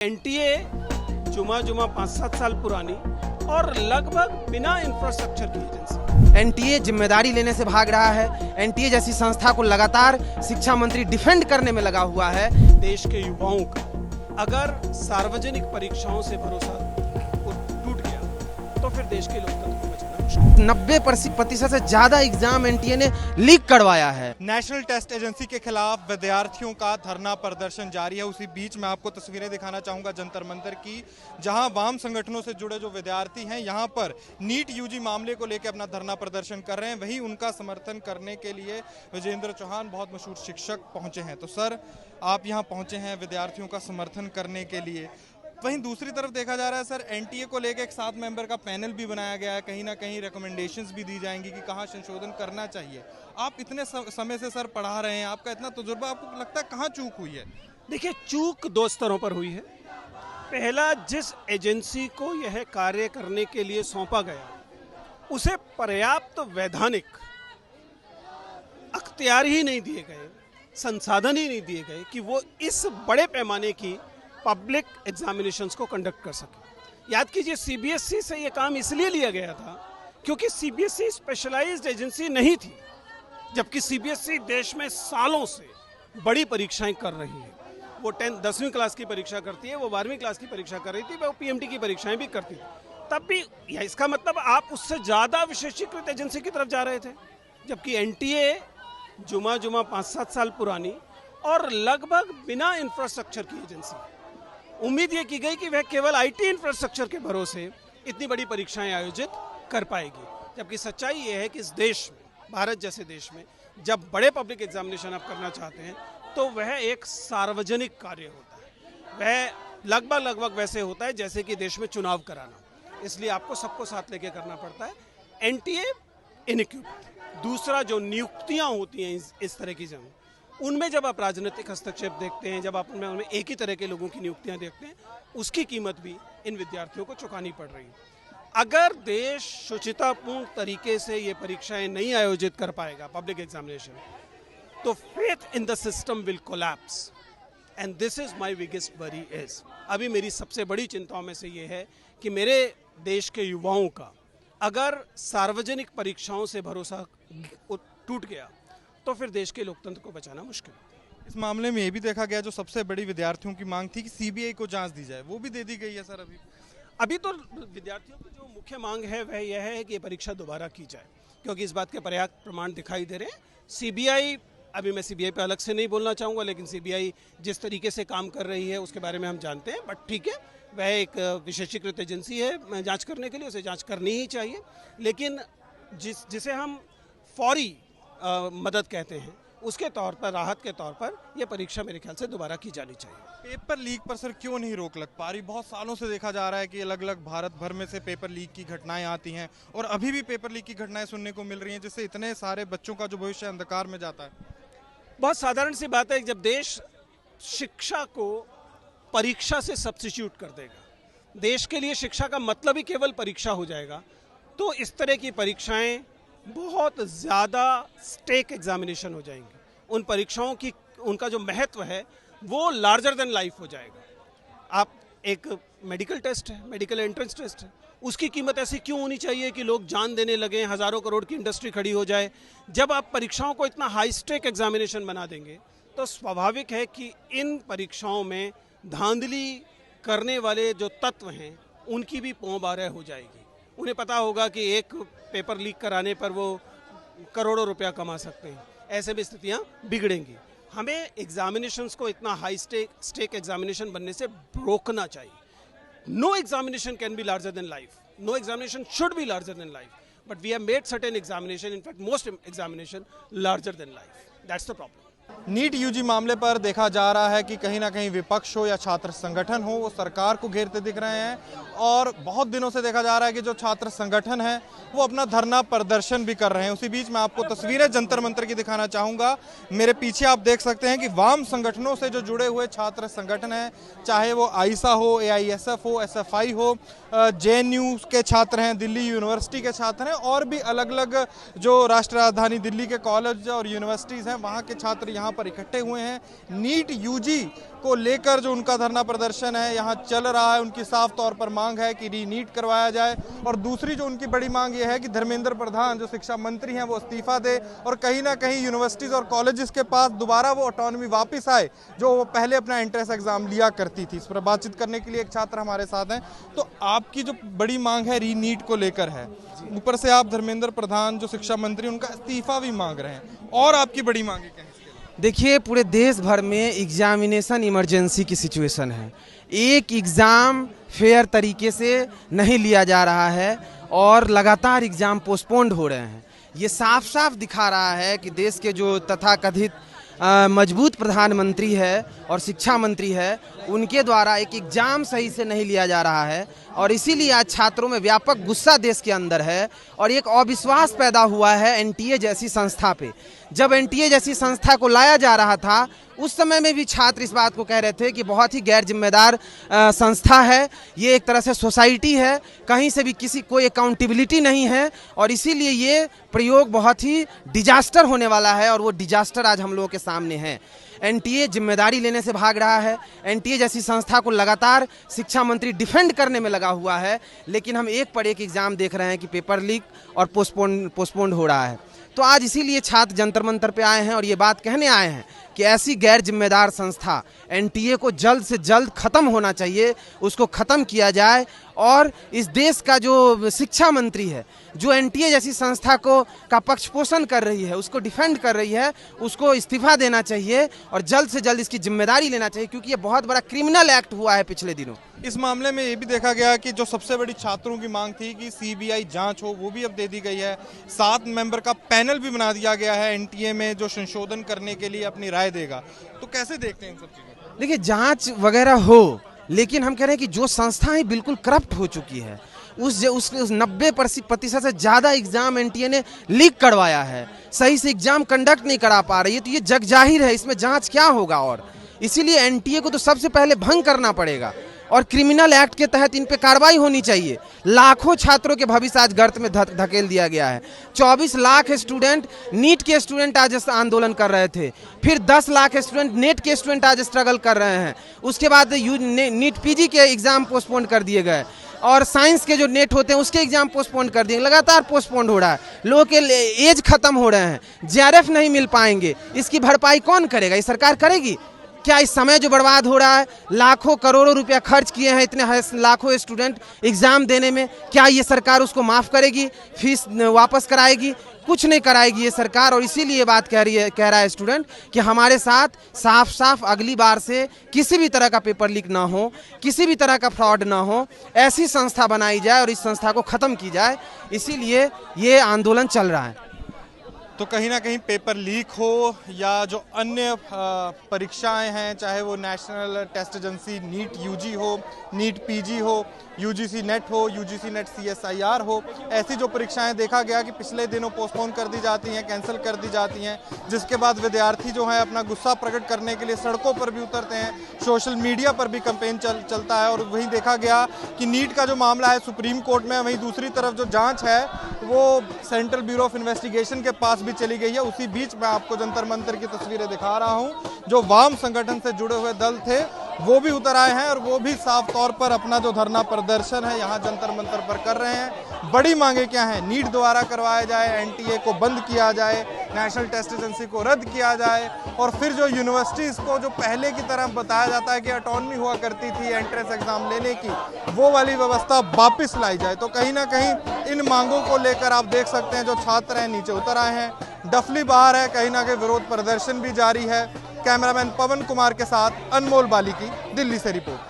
NTA जुमा 5-7 साल पुरानी और लगभग बिना इंफ्रास्ट्रक्चर की एजेंसी। एनटीए जिम्मेदारी लेने से भाग रहा है। एनटीए जैसी संस्था को लगातार शिक्षा मंत्री डिफेंड करने में लगा हुआ है। देश के युवाओं का अगर सार्वजनिक परीक्षाओं से भरोसा टूट गया तो फिर देश के लोकतंत्र को बचाना मुश्किल। 90% से ज्यादा एग्जाम एनटीए ने लीक करवाया है। नेशनल टेस्ट एजेंसी के खिलाफ विद्यार्थियों का धरना प्रदर्शन जारी है। उसी बीच मैं आपको तस्वीरें दिखाना चाहूंगा जंतर मंतर की, जहां वाम संगठनों से जुड़े जो विद्यार्थी हैं यहां पर नीट यूजी मामले को लेकर अपना धरना प्रदर्शन कर रहे हैं। वहीं उनका समर्थन करने के लिए विजेंद्र चौहान, बहुत मशहूर शिक्षक, पहुंचे हैं। तो सर, आप यहां पहुंचे हैं विद्यार्थियों का समर्थन करने के लिए। वहीं दूसरी तरफ देखा जा रहा है सर, एनटीए को लेकर एक 7 मेंबर का पैनल भी बनाया गया है। कहीं ना कहीं रिकमेंडेशंस भी दी जाएंगी कि कहाँ संशोधन करना चाहिए। आप इतने समय से सर पढ़ा रहे हैं, आपका इतना तजुर्बा, आपको लगता है कहाँ चूक हुई है? देखिए, चूक 2 स्तरों पर हुई है। पहला, जिस एजेंसी को यह कार्य करने के लिए सौंपा गया उसे पर्याप्त वैधानिक अख्तियार ही नहीं दिए गए, संसाधन ही नहीं दिए गए कि वो इस बड़े पैमाने की पब्लिक एग्जामिनेशंस को कंडक्ट कर सके। याद कीजिए, सीबीएसई से ये काम इसलिए लिया गया था क्योंकि सीबीएसई स्पेशलाइज्ड एजेंसी नहीं थी, जबकि सीबीएसई देश में सालों से बड़ी परीक्षाएं कर रही है। वो 10वीं क्लास की परीक्षा करती है, वो 12वीं क्लास की परीक्षा कर रही थी, वो पीएमटी की परीक्षाएं भी करती थी। तब भी इसका मतलब आप उससे ज़्यादा विशेषीकृत एजेंसी की तरफ जा रहे थे, जबकि एनटीए जुमा 5-7 साल पुरानी और लगभग बिना इंफ्रास्ट्रक्चर की एजेंसी। उम्मीद ये की गई कि वह केवल आईटी इंफ्रास्ट्रक्चर के भरोसे इतनी बड़ी परीक्षाएं आयोजित कर पाएगी, जबकि सच्चाई ये है कि इस देश में, भारत जैसे देश में, जब बड़े पब्लिक एग्जामिनेशन आप करना चाहते हैं तो वह एक सार्वजनिक कार्य होता है। वह लगभग वैसे होता है जैसे कि देश में चुनाव कराना, इसलिए आपको सबको साथ लेके करना पड़ता है। एनटीए इनइक्विप्ड। दूसरा, जो नियुक्तियां होती हैं इस तरह की जगह, उनमें जब आप राजनीतिक हस्तक्षेप देखते हैं, जब आप उनमें एक ही तरह के लोगों की नियुक्तियां देखते हैं, उसकी कीमत भी इन विद्यार्थियों को चुकानी पड़ रही है। अगर देश शुचितापूर्ण तरीके से ये परीक्षाएं नहीं आयोजित कर पाएगा, पब्लिक एग्जामिनेशन, तो faith in the system will collapse and this is my biggest worry is. अभी मेरी सबसे बड़ी चिंताओं में से ये है कि मेरे देश के युवाओं का अगर सार्वजनिक परीक्षाओं से भरोसा टूट गया तो फिर देश के लोकतंत्र को बचाना मुश्किल है। इस मामले में ये भी देखा गया, जो सबसे बड़ी विद्यार्थियों की मांग थी कि सीबीआई को जांच दी जाए, वो भी दे दी गई है सर। अभी तो विद्यार्थियों की जो मुख्य मांग है वह यह है कि ये परीक्षा दोबारा की जाए, क्योंकि इस बात के पर्याप्त प्रमाण दिखाई दे रहे हैं। सीबीआई, अभी मैं सीबीआई पे अलग से नहीं बोलना चाहूँगा, लेकिन सीबीआई जिस तरीके से काम कर रही है उसके बारे में हम जानते हैं। बट ठीक है, वह एक विशेषीकृत एजेंसी है जाँच करने के लिए, उसे जाँच करनी ही चाहिए। लेकिन जिसे हम फौरी मदद कहते हैं, उसके तौर पर, राहत के तौर पर यह परीक्षा मेरे ख्याल से दोबारा की जानी चाहिए। पेपर लीक पर सर क्यों नहीं रोक लग पा रही? बहुत सालों से देखा जा रहा है कि अलग अलग भारत भर में से पेपर लीक की घटनाएं आती हैं और अभी भी पेपर लीक की घटनाएं सुनने को मिल रही हैं, जिससे इतने सारे बच्चों का जो भविष्य अंधकार में जाता है। बहुत साधारण सी बात है, जब देश शिक्षा को परीक्षा से सब्स्टिट्यूट कर देगा, देश के लिए शिक्षा का मतलब ही केवल परीक्षा हो जाएगा, तो इस तरह की परीक्षाएं बहुत ज़्यादा स्टेक एग्जामिनेशन हो जाएंगी। उन परीक्षाओं की, उनका जो महत्व है वो लार्जर देन लाइफ हो जाएगा। आप एक मेडिकल टेस्ट है, मेडिकल एंट्रेंस टेस्ट है, उसकी कीमत ऐसी क्यों होनी चाहिए कि लोग जान देने लगे, हज़ारों करोड़ की इंडस्ट्री खड़ी हो जाए? जब आप परीक्षाओं को इतना हाई स्टेक एग्जामिनेशन बना देंगे तो स्वाभाविक है कि इन परीक्षाओं में धांधली करने वाले जो तत्व हैं उनकी भी पौं बारह हो जाएगी। उन्हें पता होगा कि एक पेपर लीक कराने पर वो करोड़ों रुपया कमा सकते हैं। ऐसे में स्थितियां बिगड़ेंगी। हमें एग्जामिनेशंस को इतना हाई स्टेक एग्जामिनेशन बनने से रोकना चाहिए। No examination can be larger than life, no examination should be larger than life, but we have made certain examination, in fact most examination, larger than life. That's the problem. NEET UG मामले पर देखा जा रहा है कि कहीं ना कहीं विपक्ष हो या छात्र संगठन हो, वो सरकार को घेरते दिख रहे हैं और बहुत दिनों से देखा जा रहा है कि जो छात्र संगठन है वो अपना धरना प्रदर्शन भी कर रहे हैं। उसी बीच मैं आपको तस्वीरें जंतर मंतर की दिखाना चाहूँगा। मेरे पीछे आप देख सकते हैं कि वाम संगठनों से जो जुड़े हुए छात्र संगठन हैं, चाहे वो आईसा हो, एआईएसएफ हो, एसएफआई हो, जेएनयू के छात्र हैं, दिल्ली यूनिवर्सिटी के छात्र हैं और भी अलग अलग जो राष्ट्रीय राजधानी दिल्ली के कॉलेज और यूनिवर्सिटीज़ हैं वहाँ के छात्र यहाँ पर इकट्ठे हुए हैं। नीट यूजी को लेकर जो उनका धरना प्रदर्शन है यहाँ चल रहा है, उनकी साफ तौर पर मांग है कि रीनीट करवाया जाए। और दूसरी जो उनकी बड़ी मांग ये है कि धर्मेंद्र प्रधान जो शिक्षा मंत्री हैं वो इस्तीफा दे और कहीं ना कहीं यूनिवर्सिटीज़ और कॉलेजेस के पास दोबारा वो ऑटोनॉमी वापस आए जो वो पहले अपना एंट्रेंस एग्जाम लिया करती थी। इस पर बातचीत करने के लिए एक छात्र हमारे साथ हैं। तो आपकी जो बड़ी मांग है रीनीट को लेकर है, ऊपर से आप धर्मेंद्र प्रधान जो शिक्षा मंत्री उनका इस्तीफा भी मांग रहे हैं, और आपकी बड़ी मांग क्या है? देखिए, पूरे देश भर में एग्जामिनेशन इमरजेंसी की सिचुएशन है। एक एग्ज़ाम फेयर तरीके से नहीं लिया जा रहा है और लगातार एग्ज़ाम पोस्टपोन्ड हो रहे हैं। ये साफ साफ दिखा रहा है कि देश के जो तथाकथित मजबूत प्रधानमंत्री है और शिक्षा मंत्री है, उनके द्वारा एक एग्ज़ाम सही से नहीं लिया जा रहा है और इसीलिए आज छात्रों में व्यापक गुस्सा देश के अंदर है और एक अविश्वास पैदा हुआ है एनटीए जैसी संस्था पे। जब एनटीए जैसी संस्था को लाया जा रहा था उस समय में भी छात्र इस बात को कह रहे थे कि बहुत ही गैर जिम्मेदार संस्था है, ये एक तरह से सोसाइटी है, कहीं से भी किसी कोई अकाउंटेबिलिटी नहीं है और इसीलिए ये प्रयोग बहुत ही डिजास्टर होने वाला है और वो डिजास्टर आज हम लोगों के सामने है। एनटीए जिम्मेदारी लेने से भाग रहा है। एनटीए जैसी संस्था को लगातार शिक्षा मंत्री डिफेंड करने में लगा हुआ है, लेकिन हम एक पर एक एग्ज़ाम देख रहे हैं कि पेपर लीक और पोस्टपोन्ड हो रहा है। तो आज इसीलिए छात्र जंतर मंतर पे आए हैं और ये बात कहने आए हैं कि ऐसी गैर जिम्मेदार संस्था एनटीए को जल्द से जल्द ख़त्म होना चाहिए, उसको ख़त्म किया जाए और इस देश का जो शिक्षा मंत्री है, जो एनटीए जैसी संस्था को का पक्ष पोषण कर रही है, उसको डिफेंड कर रही है, उसको इस्तीफा देना चाहिए और जल्द से जल्द इसकी जिम्मेदारी लेना चाहिए, क्योंकि ये बहुत बड़ा क्रिमिनल एक्ट हुआ है पिछले दिनों। इस मामले में ये भी देखा गया कि जो सबसे बड़ी छात्रों की मांग थी कि सीबीआई जांच हो, वो भी अब दे दी गई है। 7 मेंबर का पैनल भी बना दिया गया है एनटीए में जो संशोधन करने के लिए अपनी राय देगा। तो कैसे देखते हैं इन सब चीज़ों? देखिए, जांच वगैरह हो, लेकिन हम कह रहे हैं कि जो संस्थाएं बिल्कुल करप्ट हो चुकी है, उस 90% से ज़्यादा एग्जाम एनटीए ने लीक करवाया है, सही से एग्जाम कंडक्ट नहीं करा पा रही है, तो ये जग जाहिर है इसमें जांच क्या होगा। और इसीलिए एनटीए को तो सबसे पहले भंग करना पड़ेगा और क्रिमिनल एक्ट के तहत इन पे कार्रवाई होनी चाहिए। लाखों छात्रों के भविष्य आज गर्त में धकेल दिया गया है। 24 लाख स्टूडेंट, नीट के स्टूडेंट आज आंदोलन कर रहे थे, फिर 10 लाख स्टूडेंट, नेट के स्टूडेंट आज स्ट्रगल कर रहे हैं। उसके बाद नीट पीजी के एग्ज़ाम पोस्टपोन कर दिए गए और साइंस के जो नेट होते हैं उसके एग्जाम पोस्टपोन कर दिए, लगातार पोस्टपोन हो रहा है। लोगों के एज खत्म हो रहे हैं, जेआरएफ नहीं मिल पाएंगे, इसकी भरपाई कौन करेगा? ये सरकार करेगी क्या? इस समय जो बर्बाद हो रहा है, लाखों करोड़ों रुपया खर्च किए हैं इतने लाखों स्टूडेंट एग्जाम देने में, क्या ये सरकार उसको माफ़ करेगी? फीस वापस कराएगी? कुछ नहीं कराएगी ये सरकार। और इसीलिए ये बात कह रहा है स्टूडेंट कि हमारे साथ साफ साफ अगली बार से किसी भी तरह का पेपर लीक ना हो, किसी भी तरह का फ्रॉड ना हो, ऐसी संस्था बनाई जाए और इस संस्था को ख़त्म की जाए। इसीलिए ये आंदोलन चल रहा है। तो कहीं ना कहीं पेपर लीक हो या जो अन्य परीक्षाएं हैं, चाहे वो National Test Agency NEET UG हो, नीट पीजी हो, यूजीसी नेट हो, यूजीसी नेट सीएसआईआर हो, ऐसी जो परीक्षाएं देखा गया कि पिछले दिनों पोस्टपोन कर दी जाती हैं, कैंसिल कर दी जाती हैं, जिसके बाद विद्यार्थी जो है अपना गुस्सा प्रकट करने के लिए सड़कों पर भी उतरते हैं, सोशल मीडिया पर भी कैंपेन चलता है। और वहीं देखा गया कि नीट का जो मामला है सुप्रीम कोर्ट में, वहीं दूसरी तरफ जो जाँच है वो सेंट्रल ब्यूरो ऑफ इन्वेस्टिगेशन के पास चली गई है। उसी बीच मैं आपको जंतर मंतर की तस्वीरें दिखा रहा हूं। जो वाम संगठन से जुड़े हुए दल थे वो भी उतर आए हैं और वो भी साफ तौर पर अपना जो धरना प्रदर्शन है यहां जंतर मंतर पर कर रहे हैं। बड़ी मांगे क्या हैं? नीट दोबारा करवाया जाए, एनटीए को बंद किया जाए, नेशनल टेस्ट एजेंसी को रद्द किया जाए और फिर जो यूनिवर्सिटीज़ को जो पहले की तरह बताया जाता है कि ऑटोनॉमी हुआ करती थी एंट्रेंस एग्जाम लेने की, वो वाली व्यवस्था वापस लाई जाए। तो कहीं ना कहीं इन मांगों को लेकर आप देख सकते हैं जो छात्र हैं नीचे उतर आए हैं, डफली बाहर है, कहीं ना कहीं विरोध प्रदर्शन भी जारी है। कैमरामैन पवन कुमार के साथ अनमोल बाली की दिल्ली से रिपोर्ट।